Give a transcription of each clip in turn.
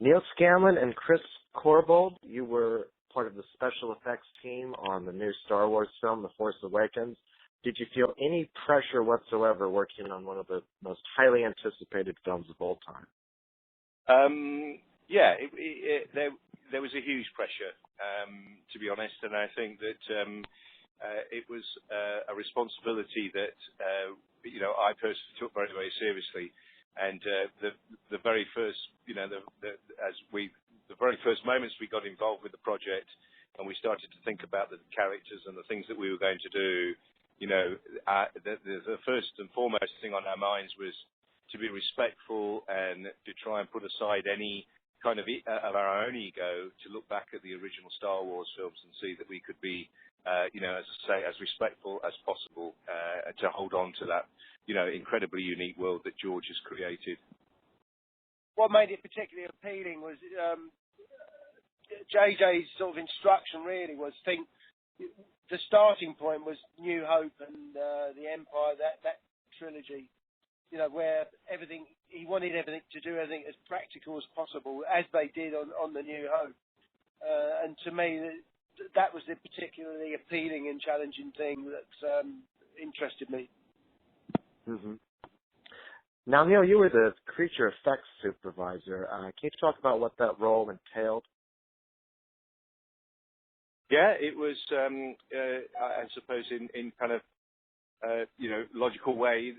Neal Scanlan and Chris Corbould, you were part of the special effects team on the new Star Wars film, The Force Awakens. Did you feel any pressure whatsoever working on one of the most highly anticipated films of all time? Yeah, there was a huge pressure, to be honest, and I think that it was a responsibility that I personally took very, very seriously. And the very first, the very first moments we got involved with the project, and we started to think about the characters and the things that we were going to do, the first and foremost thing on our minds was to be respectful and to try and put aside any kind of our own ego, to look back at the original Star Wars films and see that we could be, as I say, as respectful as possible, to hold on to that, incredibly unique world that George has created. What made it particularly appealing was JJ's sort of instruction really was the starting point was New Hope and the Empire, that trilogy, where he wanted everything to do everything as practical as possible, as they did on the New Hope. And to me, that was the particularly appealing and challenging thing that interested me. Mm-hmm. Now, Neal, you were the creature effects supervisor. Can you talk about what that role entailed? Yeah, it was, I suppose, in kind of, logical way.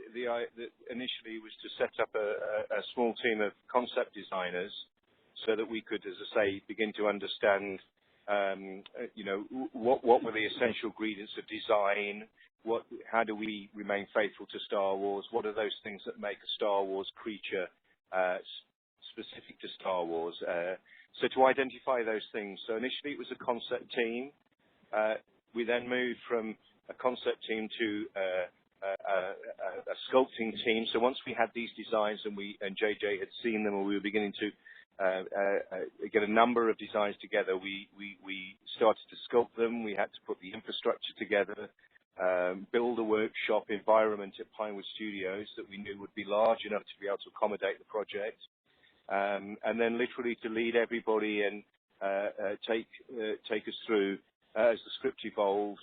Initially was to set up a small team of concept designers so that we could, as I say, begin to understand, what were the essential ingredients of design. How do we remain faithful to Star Wars? What are those things that make a Star Wars creature specific to Star Wars? So to identify those things. So initially it was a concept team. We then moved from a concept team to a sculpting team. So once we had these designs and JJ had seen them, and we were beginning to get a number of designs together, we started to sculpt them. We had to put the infrastructure together. Build a workshop environment at Pinewood Studios that we knew would be large enough to be able to accommodate the project, and then literally to lead everybody and take us through as the script evolved.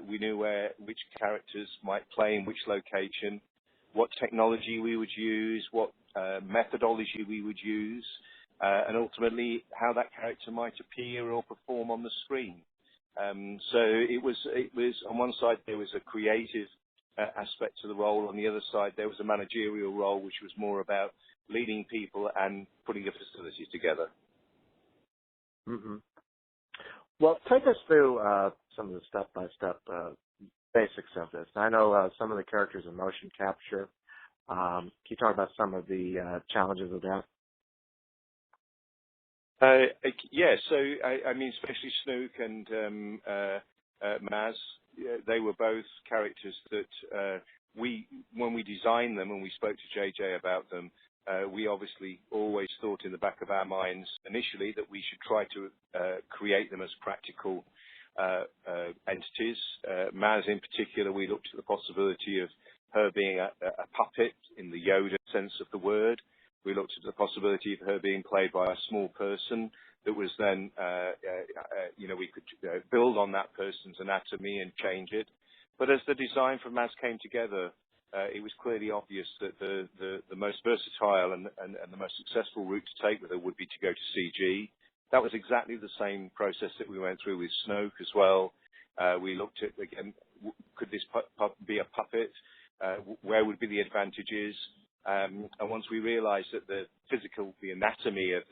We knew which characters might play in which location, what technology we would use, what methodology we would use, and ultimately how that character might appear or perform on the screen. So it was on one side there was a creative aspect to the role. On the other side there was a managerial role, which was more about leading people and putting the facilities together. Mm-hmm. Well, take us through some of the step-by-step basics of this. I know some of the characters in motion capture. Can you talk about some of the challenges of that? Yeah, so I mean, especially Snook and Maz, they were both characters that when we designed them and we spoke to JJ about them, we obviously always thought in the back of our minds initially that we should try to create them as practical entities. Maz in particular, we looked at the possibility of her being a puppet in the Yoda sense of the word. We looked at the possibility of her being played by a small person that was then, we could build on that person's anatomy and change it. But as the design for Maz came together, it was clearly obvious that the most versatile and the most successful route to take with her would be to go to CG. That was exactly the same process that we went through with Snoke as well. We looked at, again, could this be a puppet? Where would be the advantages? And once we realized that the anatomy of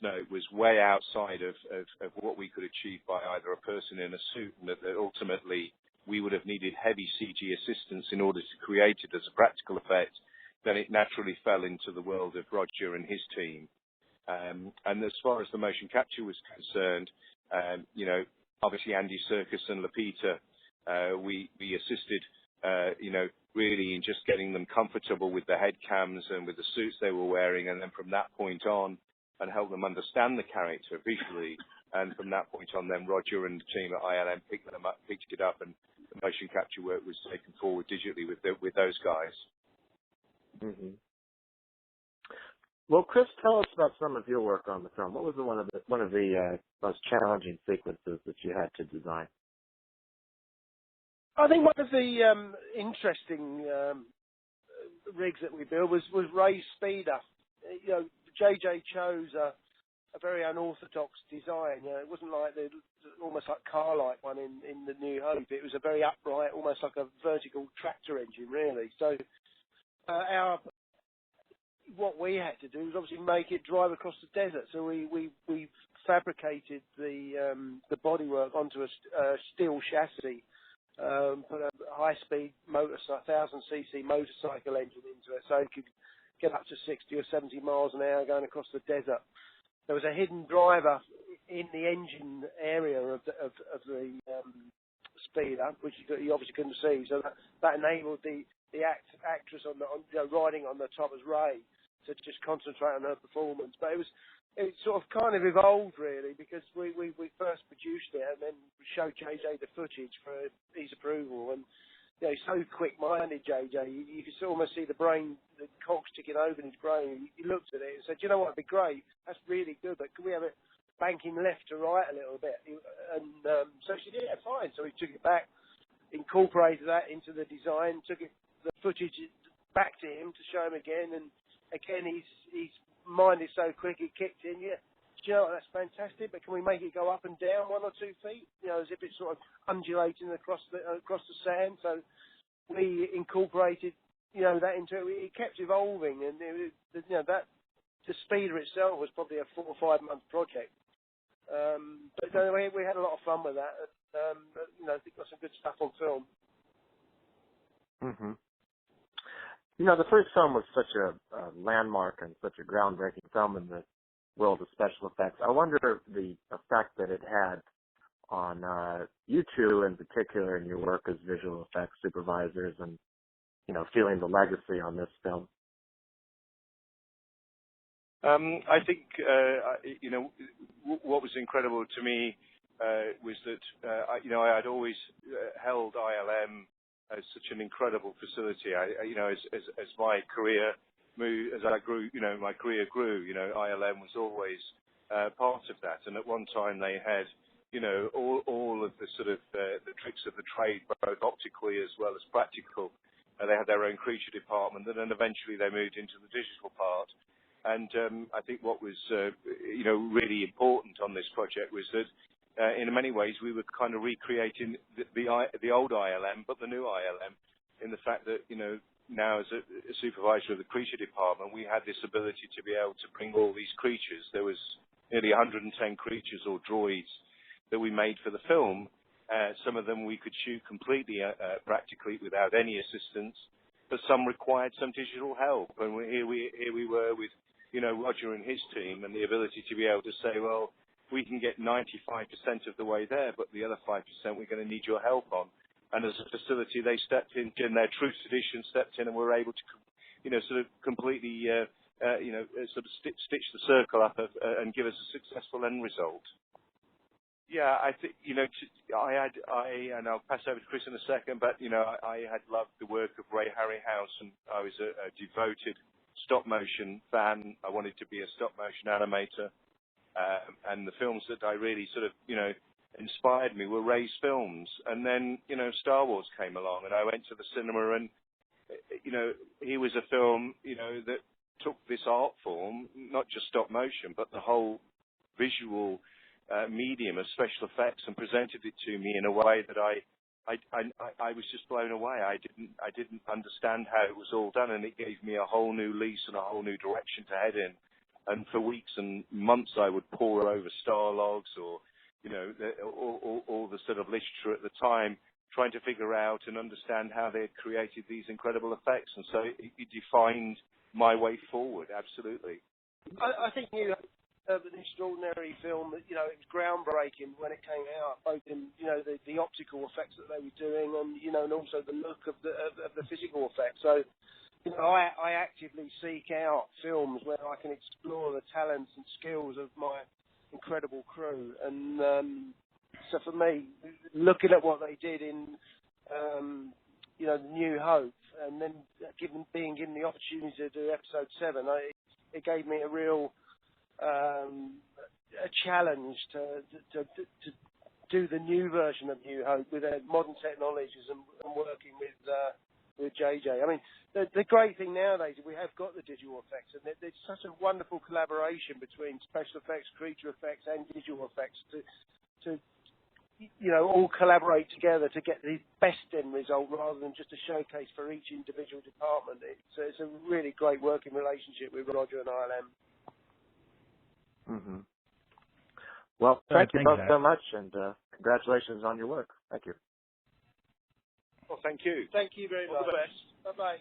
Snoke was way outside of what we could achieve by either a person in a suit, and that ultimately we would have needed heavy CG assistance in order to create it as a practical effect, then it naturally fell into the world of Roger and his team. And as far as the motion capture was concerned, obviously Andy Serkis and Lupita, we assisted, really in just getting them comfortable with the head cams and with the suits they were wearing, and then from that point on, and help them understand the character visually. And from that point on, then Roger and the team at ILM picked it up, and the motion capture work was taken forward digitally with those guys. Mm-hmm. Well, Chris, tell us about some of your work on the film. What was one of the most challenging sequences that you had to design? I think one of the interesting rigs that we built was Ray's speeder. You know, JJ chose a very unorthodox design. You know, it wasn't like the almost like car-like one in the New Hope. It was a very upright, almost like a vertical tractor engine, really. So what we had to do was obviously make it drive across the desert. So we fabricated the bodywork onto a steel chassis, put a high-speed 1,000cc motorcycle engine into it, so it could get up to 60 or 70 miles an hour going across the desert. There was a hidden driver in the engine area of the speeder, which you obviously couldn't see. So that enabled the actress riding on the top as Ray to just concentrate on her performance. But it sort of kind of evolved really, because we first produced it and then showed JJ the footage for his approval. And you know, he's so quick-minded, JJ. You could almost see the cogs ticking over in his brain. He looked at it and said, "You know what? It'd be great. That's really good. But can we have it banking left to right a little bit?" And so she did. Yeah, fine. So we took it back, incorporated that into the design, took the footage back to him to show him again. And again, his mind is so quick, it kicked in. Yeah, you know, that's fantastic, but can we make it go up and down 1 or 2 feet? You know, as if it's sort of undulating across the sand. So we incorporated, you know, that into it. It kept evolving, and that the speeder itself was probably a 4 or 5 month project. But we had a lot of fun with that. You know, I think got some good stuff on film. Mm-hmm. You know, the first film was such a landmark and such a groundbreaking film in the world of special effects. I wonder the effect that it had on you two in particular in your work as visual effects supervisors and, you know, feeling the legacy on this film. I think, you know, what was incredible to me was that, you know, I had always held ILM as such an incredible facility. You know, as my career moved, as I grew, you know, my career grew, you know, ILM was always part of that. And at one time they had, you know, all of the sort of the tricks of the trade, both optically as well as practical. They had their own creature department, and then eventually they moved into the digital part. And I think what was, you know, really important on this project was that in many ways we were kind of recreating the old ILM, but the new ILM, in the fact that, you know, now as a supervisor of the creature department, we had this ability to be able to bring all these creatures. There was nearly 110 creatures or droids that we made for the film. Some of them we could shoot completely practically without any assistance, but some required some digital help. And here we were with, you know, Roger and his team, and the ability to be able to say, well, we can get 95% of the way there, but the other 5% we're going to need your help on. And as a facility, they stepped in their true tradition, stepped in, and were able to, you know, sort of completely, you know, sort of stitch the circle up and give us a successful end result. Yeah, I think, you know, and I'll pass over to Chris in a second, but, you know, I had loved the work of Ray Harryhausen. I was a devoted stop motion fan. I wanted to be a stop motion animator. And the films that I really sort of, you know, inspired me were Ray's films. And then, you know, Star Wars came along, and I went to the cinema, and, you know, here was a film, you know, that took this art form, not just stop motion, but the whole visual medium of special effects, and presented it to me in a way that I was just blown away. I didn't understand how it was all done, and it gave me a whole new lease and a whole new direction to head in. And for weeks and months, I would pore over Starlogs or, you know, all the sort of literature at the time, trying to figure out and understand how they had created these incredible effects. And so it defined my way forward, absolutely. I think you have an extraordinary film that, you know, it was groundbreaking when it came out, both in, you know, the optical effects that they were doing and, you know, and also the look of the physical effects. So, you know, I actively seek out films where I can explore the talents and skills of my incredible crew. And so for me, looking at what they did in, you know, New Hope, and then being given the opportunity to do Episode 7, it gave me a real a challenge to do the new version of New Hope with modern technologies and working with JJ. I mean, the great thing nowadays is we have got the digital effects, and there's such a wonderful collaboration between special effects, creature effects, and digital effects to all collaborate together to get the best end result rather than just a showcase for each individual department. It's a really great working relationship with Roger and ILM. Mm-hmm. Well, thank you both so much, and congratulations on your work. Thank you. Well, thank you. Thank you very much. All the best. Bye-bye.